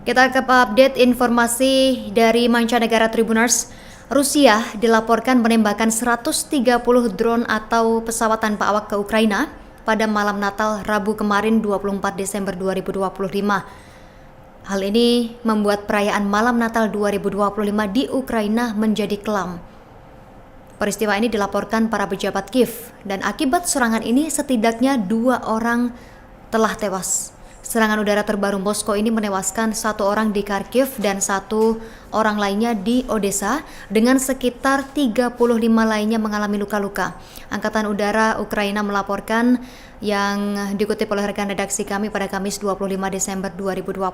Kita ke update informasi dari mancanegara Tribuners. Rusia dilaporkan menembakkan 130 drone atau pesawat tanpa awak ke Ukraina pada malam Natal Rabu kemarin 24 Desember 2025. Hal ini membuat perayaan malam Natal 2025 di Ukraina menjadi kelam. Peristiwa ini dilaporkan para pejabat Kiev dan akibat serangan ini setidaknya 2 orang telah tewas. Serangan udara terbaru Moskow ini menewaskan 1 orang di Kharkiv dan 1 orang lainnya di Odessa dengan sekitar 35 lainnya mengalami luka-luka. Angkatan Udara Ukraina melaporkan yang dikutip oleh rekan redaksi kami pada Kamis 25 Desember 2025,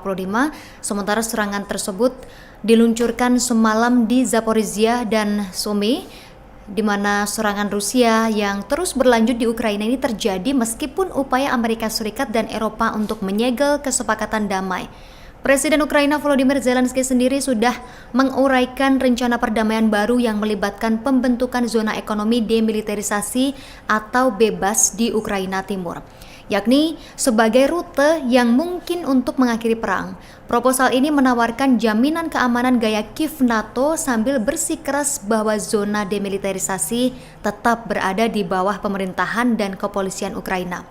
sementara serangan tersebut diluncurkan semalam di Zaporizhia dan Sumy, di mana serangan Rusia yang terus berlanjut di Ukraina ini terjadi meskipun upaya Amerika Serikat dan Eropa untuk menyegel kesepakatan damai. Presiden Ukraina Volodymyr Zelensky sendiri sudah menguraikan rencana perdamaian baru yang melibatkan pembentukan zona ekonomi demilitarisasi atau bebas di Ukraina Timur, yakni sebagai rute yang mungkin untuk mengakhiri perang. Proposal ini menawarkan jaminan keamanan gaya Kiev NATO sambil bersikeras bahwa zona demilitarisasi tetap berada di bawah pemerintahan dan kepolisian Ukraina.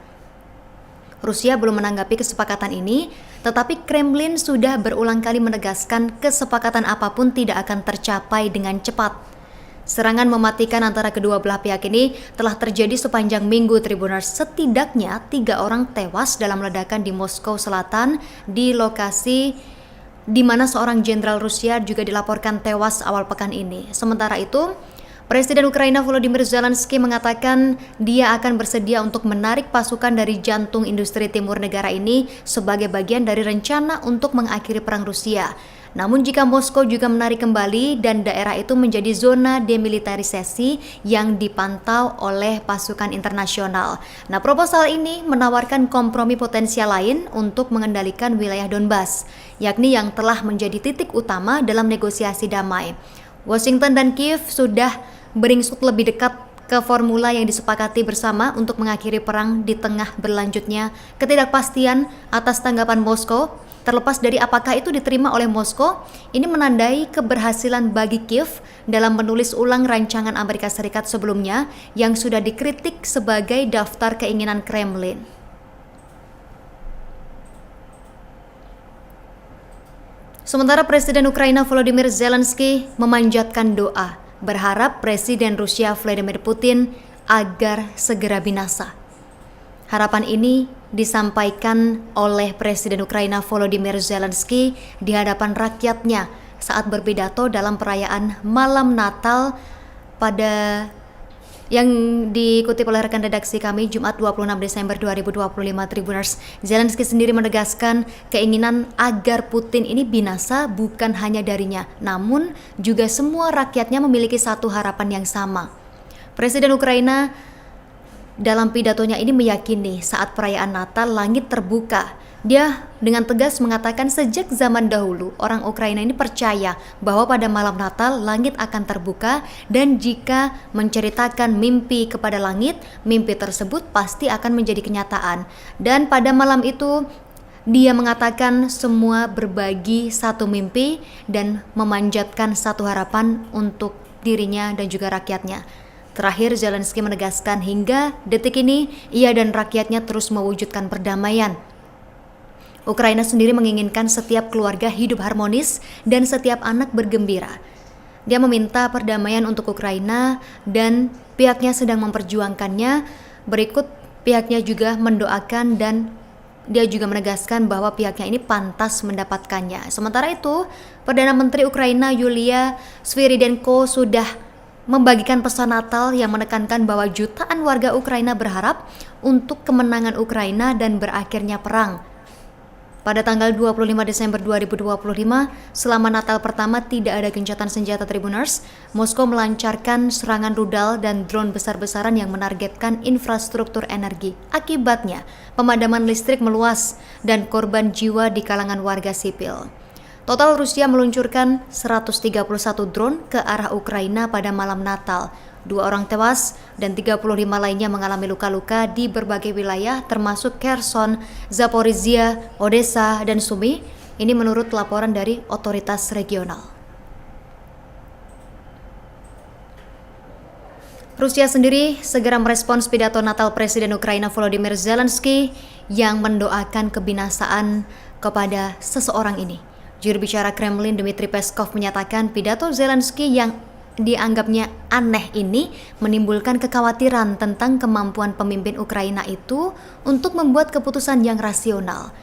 Rusia belum menanggapi kesepakatan ini, tetapi Kremlin sudah berulang kali menegaskan kesepakatan apapun tidak akan tercapai dengan cepat. Serangan mematikan antara kedua belah pihak ini telah terjadi sepanjang minggu Tribuners. Setidaknya 3 orang tewas dalam ledakan di Moskow Selatan di lokasi di mana seorang jenderal Rusia juga dilaporkan tewas awal pekan ini. Sementara itu, Presiden Ukraina Volodymyr Zelensky mengatakan dia akan bersedia untuk menarik pasukan dari jantung industri timur negara ini sebagai bagian dari rencana untuk mengakhiri perang Rusia. Namun jika Moskow juga menarik kembali dan daerah itu menjadi zona demilitarisasi yang dipantau oleh pasukan internasional. Nah, proposal ini menawarkan kompromi potensial lain untuk mengendalikan wilayah Donbas, yakni yang telah menjadi titik utama dalam negosiasi damai. Washington dan Kiev sudah beringsut lebih dekat ke formula yang disepakati bersama untuk mengakhiri perang di tengah berlanjutnya ketidakpastian atas tanggapan Moskow. Terlepas dari apakah itu diterima oleh Moskow, ini menandai keberhasilan bagi Kiev dalam menulis ulang rancangan Amerika Serikat sebelumnya yang sudah dikritik sebagai daftar keinginan Kremlin. Sementara Presiden Ukraina Volodymyr Zelensky memanjatkan doa, berharap Presiden Rusia Vladimir Putin agar segera binasa. Harapan ini disampaikan oleh Presiden Ukraina Volodymyr Zelensky di hadapan rakyatnya saat berpidato dalam perayaan Malam Natal pada yang dikutip oleh rekan redaksi kami Jumat 26 Desember 2025 Tribuners. Zelensky sendiri menegaskan keinginan agar Putin ini binasa bukan hanya darinya, namun juga semua rakyatnya memiliki satu harapan yang sama. Presiden Ukraina dalam pidatonya ini meyakini saat perayaan Natal langit terbuka. Dia dengan tegas mengatakan sejak zaman dahulu orang Ukraina ini percaya bahwa pada malam Natal langit akan terbuka dan jika menceritakan mimpi kepada langit, mimpi tersebut pasti akan menjadi kenyataan. Dan pada malam itu dia mengatakan semua berbagi satu mimpi dan memanjatkan satu harapan untuk dirinya dan juga rakyatnya. Terakhir, Zelensky menegaskan hingga detik ini ia dan rakyatnya terus mewujudkan perdamaian. Ukraina sendiri menginginkan setiap keluarga hidup harmonis dan setiap anak bergembira. Dia meminta perdamaian untuk Ukraina dan pihaknya sedang memperjuangkannya. Berikut pihaknya juga mendoakan dan dia juga menegaskan bahwa pihaknya ini pantas mendapatkannya. Sementara itu, Perdana Menteri Ukraina Yulia Sviridenko sudah membagikan pesan Natal yang menekankan bahwa jutaan warga Ukraina berharap untuk kemenangan Ukraina dan berakhirnya perang. Pada tanggal 25 Desember 2025, selama Natal pertama tidak ada gencatan senjata Tribuners, Moskow melancarkan serangan rudal dan drone besar-besaran yang menargetkan infrastruktur energi. Akibatnya, pemadaman listrik meluas dan korban jiwa di kalangan warga sipil. Total Rusia meluncurkan 131 drone ke arah Ukraina pada malam Natal. 2 orang tewas dan 35 lainnya mengalami luka-luka di berbagai wilayah termasuk Kherson, Zaporizhia, Odessa, dan Sumy Ini menurut laporan dari otoritas regional. Rusia sendiri segera merespons pidato Natal Presiden Ukraina Volodymyr Zelensky yang mendoakan kebinasaan kepada seseorang ini. Juru bicara Kremlin Dmitry Peskov menyatakan pidato Zelensky yang dianggapnya aneh ini menimbulkan kekhawatiran tentang kemampuan pemimpin Ukraina itu untuk membuat keputusan yang rasional.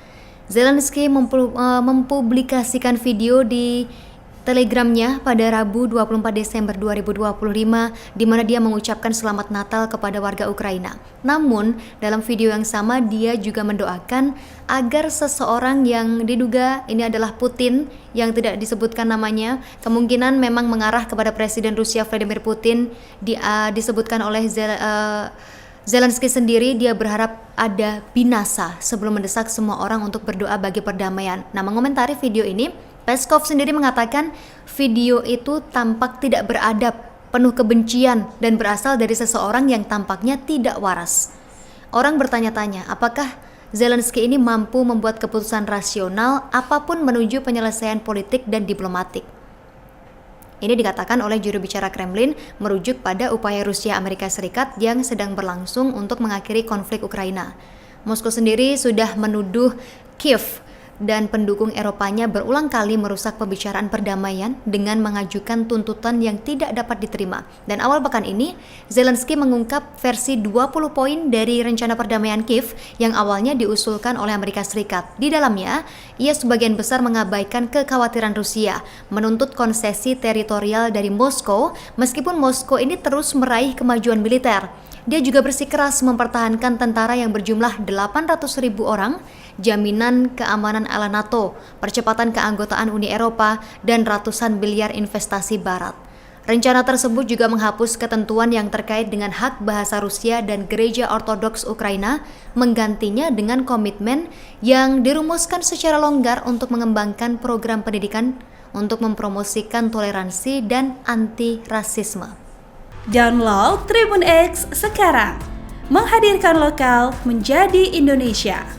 Zelensky mempublikasikan video di Telegramnya pada Rabu 24 Desember 2025 di mana dia mengucapkan selamat Natal kepada warga Ukraina. Namun, dalam video yang sama dia juga mendoakan agar seseorang yang diduga ini adalah Putin yang tidak disebutkan namanya, kemungkinan memang mengarah kepada Presiden Rusia Vladimir Putin, disebutkan oleh Zelensky sendiri. Dia berharap ada binasa sebelum mendesak semua orang untuk berdoa bagi perdamaian. Nah, mengomentari video ini, Peskov sendiri mengatakan video itu tampak tidak beradab, penuh kebencian, dan berasal dari seseorang yang tampaknya tidak waras. Orang bertanya-tanya, apakah Zelensky ini mampu membuat keputusan rasional apapun menuju penyelesaian politik dan diplomatik? Ini dikatakan oleh juru bicara Kremlin merujuk pada upaya Rusia Amerika Serikat yang sedang berlangsung untuk mengakhiri konflik Ukraina. Moskow sendiri sudah menuduh Kiev dan pendukung Eropanya berulang kali merusak pembicaraan perdamaian dengan mengajukan tuntutan yang tidak dapat diterima. Dan awal pekan ini, Zelensky mengungkap versi 20 poin dari rencana perdamaian Kiev yang awalnya diusulkan oleh Amerika Serikat. Di dalamnya, ia sebagian besar mengabaikan kekhawatiran Rusia, menuntut konsesi teritorial dari Moskow, meskipun Moskow ini terus meraih kemajuan militer. Dia juga bersikeras mempertahankan tentara yang berjumlah 800.000 orang, jaminan keamanan ala NATO, percepatan keanggotaan Uni Eropa, dan ratusan miliar investasi Barat. Rencana tersebut juga menghapus ketentuan yang terkait dengan hak bahasa Rusia dan Gereja Ortodoks Ukraina, menggantinya dengan komitmen yang dirumuskan secara longgar untuk mengembangkan program pendidikan untuk mempromosikan toleransi dan anti-rasisme. Download Tribun X sekarang, menghadirkan lokal menjadi Indonesia.